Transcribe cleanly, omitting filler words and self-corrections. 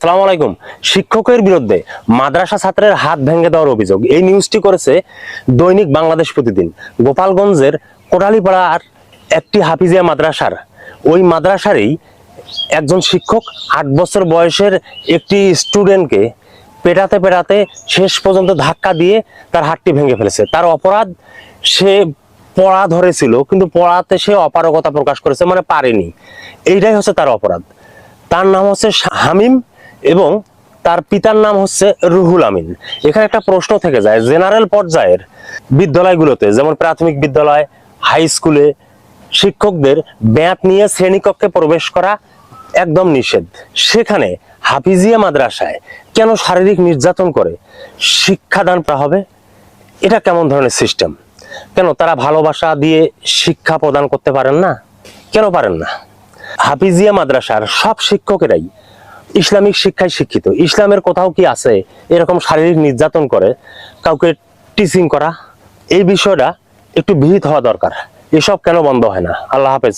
আসসালামু আলাইকুম। শিক্ষকের বিরুদ্ধে মাদ্রাসা ছাত্রের হাত ভেঙে দেওয়ার অভিযোগ, এই নিউজটি করেছে দৈনিক বাংলাদেশ প্রতিদিন। গোপালগঞ্জের কোটালীপাড়ার একটি হাফিজিয়া মাদ্রাসার ওই মাদ্রাসারই একজন শিক্ষক 8 বছর বয়সের একটি স্টুডেন্টকে পেটাতে পেটাতে শেষ পর্যন্ত ধাক্কা দিয়ে তার হাতটি ভেঙে ফেলেছে। তার অপরাধ, সে পড়া ধরেছিল কিন্তু পড়াতে সে অপারগতা প্রকাশ করেছে, মানে পারেনি। এইটাই হচ্ছে তার অপরাধ। তার নাম হচ্ছে হামিম এবং তার পিতার নাম হচ্ছে রুহুল আমিন। এখানে একটা প্রশ্ন থেকে যায়, জেনারেল পর্যায়ের বিদ্যালয়গুলোতে যেমন প্রাথমিক বিদ্যালয়, হাই স্কুলে শিক্ষকদের ব্যাট নিয়ে শ্রেণীকক্ষে প্রবেশ করা একদম নিষেধ। সেখানে হাফিজিয়া মাদ্রাসায় কেন শারীরিক নির্যাতন করে শিক্ষাদান করা হবে? এটা কেমন ধরনের সিস্টেম? কেন তারা ভালোবাসা দিয়ে শিক্ষা প্রদান করতে পারেন না? কেন পারেন না? হাফিজিয়া মাদ্রাসার সব শিক্ষকেরাই ইসলামিক শিক্ষায় শিক্ষিত। ইসলামের কোথাও কি আছে এরকম শারীরিক নির্যাতন করে কাউকে টিচিং করা? এই বিষয়টা একটু বিহিত হওয়া দরকার। এসব কেন বন্ধ হয় না? আল্লাহ হাফেজ।